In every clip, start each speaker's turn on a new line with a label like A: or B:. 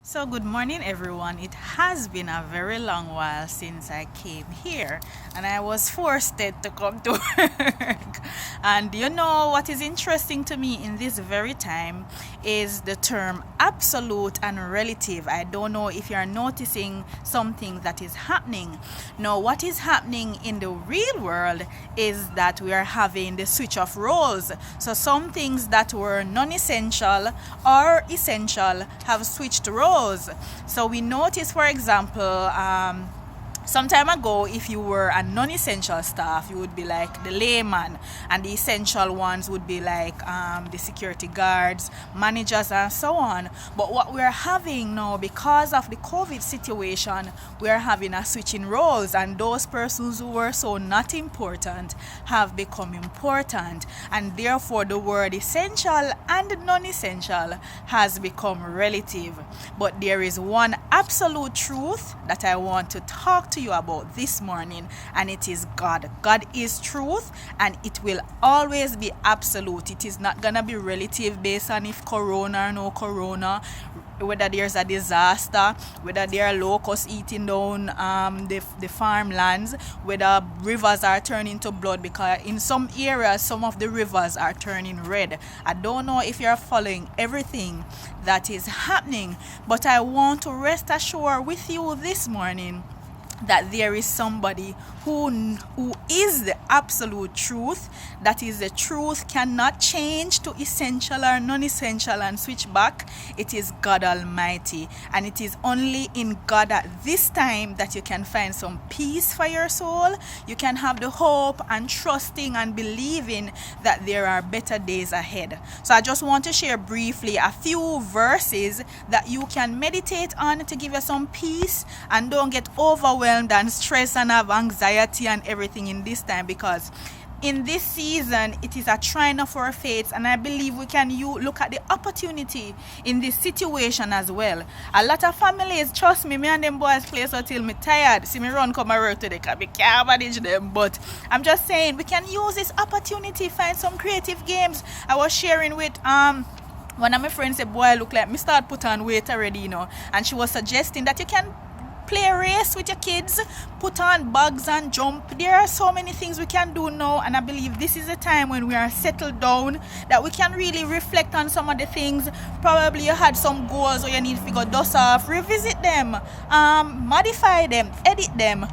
A: So, good morning, everyone. It has been a very long while since I came here, and I was forced to come to work. And you know what is interesting to me in this very time is the term absolute and relative. I don't know if you're noticing something that is happening. Now, what is happening in the real world is that we are having the switch of roles. So, some things that were non essential or essential have switched roles. So we notice, for example, some time ago, if you were a non-essential staff, you would be like the layman, and the essential ones would be like the security guards, managers, and so on. But what we're having now, because of the COVID situation, we're having a switch in roles, and those persons who were so not important have become important, and therefore the word essential and non-essential has become relative. But there is one absolute truth that I want to talk to you about this morning, and it is God. God is truth, and it will always be absolute. It is not gonna be relative based on if corona or no corona, whether there's a disaster, whether there are locusts eating down the farmlands, whether rivers are turning to blood, because in some areas some of the rivers are turning red. I don't know if you're following everything that is happening, but I want to rest assured with you this morning that there is somebody who is the absolute truth. That is, the truth cannot change to essential or non-essential and switch back. It is God Almighty, and it is only in God at this time that you can find some peace for your soul. You can have the hope and trusting and believing that there are better days ahead. So I just want to share briefly a few verses that you can meditate on to give you some peace, and don't get overwhelmed and stressed and have anxiety and everything in this time, because in this season it is a trying of our faith, and I believe we can look at the opportunity in this situation as well. A lot of families, trust me and them boys play so till me tired. See me run come my work today because we can't manage them. But I'm just saying we can use this opportunity, find some creative games. I was sharing with one of my friends, a boy look like me start put on weight already, and she was suggesting that you can play a race with your kids, put on bugs and jump. There are so many things we can do now, and I believe this is a time when we are settled down that we can really reflect on some of the things. Probably you had some goals or you need to figure those off, revisit them, modify them, edit them,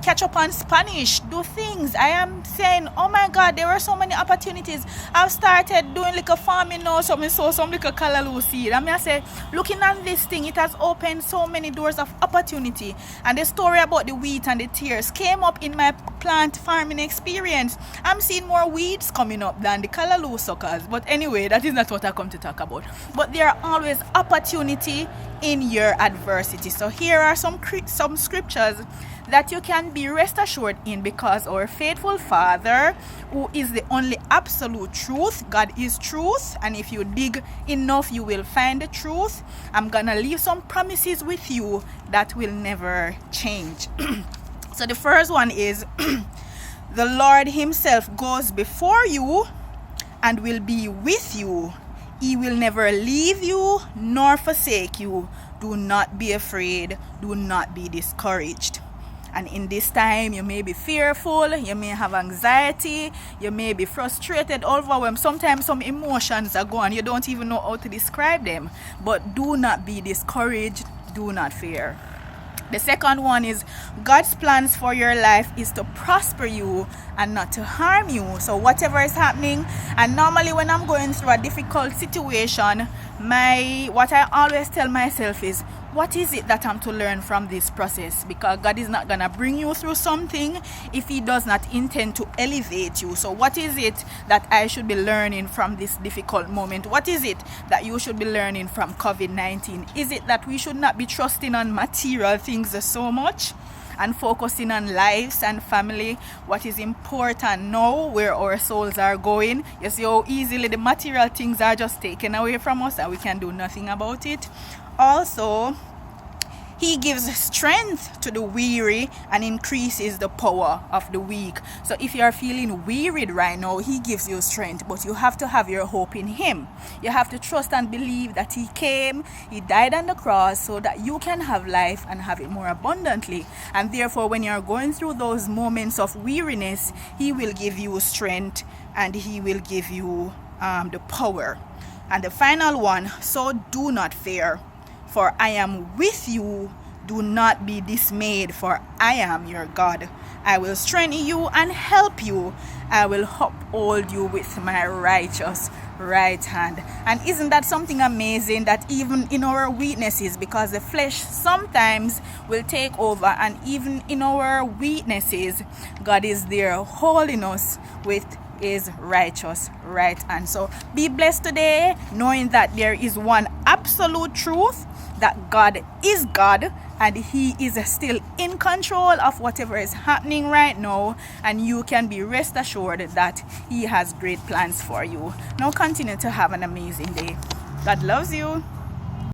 A: catch up on Spanish, do things. I am saying, oh my God, there were so many opportunities. I've started doing like a farming now, so I saw some like a callaloo seed. I say, looking at this thing, it has opened so many doors of opportunity. And the story about the wheat and the tears came up in my plant farming experience. I'm seeing more weeds coming up than the callaloo suckers. But anyway, that is not what I come to talk about. But there are always opportunity in your adversity. So here are some scriptures that you can be rest assured in, because our faithful Father, who is the only absolute truth, God is truth, and if you dig enough you will find the truth. I'm gonna leave some promises with you that will never change. So the first one is the Lord himself goes before you and will be with you. He will never leave you nor forsake you. Do not be afraid, do not be discouraged. And in this time, you may be fearful, you may have anxiety, you may be frustrated, overwhelmed. Sometimes some emotions are gone, you don't even know how to describe them. But do not be discouraged, do not fear. The second one is God's plans for your life is to prosper you and not to harm you. So whatever is happening, and normally when I'm going through a difficult situation, what I always tell myself is, what is it that I'm to learn from this process? Because God is not going to bring you through something if he does not intend to elevate you. So what is it that I should be learning from this difficult moment? What is it that you should be learning from COVID-19? Is it that we should not be trusting on material things so much and focusing on lives and family? What is important now, where our souls are going? You see how easily the material things are just taken away from us and we can do nothing about it. Also, He gives strength to the weary and increases the power of the weak. So if you are feeling wearied right now, he gives you strength, but you have to have your hope in him. You have to trust and believe that he came, he died on the cross so that you can have life and have it more abundantly. And therefore, when you're going through those moments of weariness, he will give you strength and he will give you the power. And the final one, so do not fear, for I am with you. Do not be dismayed, for I am your God. I will strengthen you and help you. I will uphold you with my righteous right hand. And isn't that something amazing, that even in our weaknesses, because the flesh sometimes will take over, and even in our weaknesses, God is there holding us with his righteous right hand. So be blessed today, knowing that there is one absolute truth, that God is God and he is still in control of whatever is happening right now, and you can be rest assured that he has great plans for you. Now continue to have an amazing day. God loves you.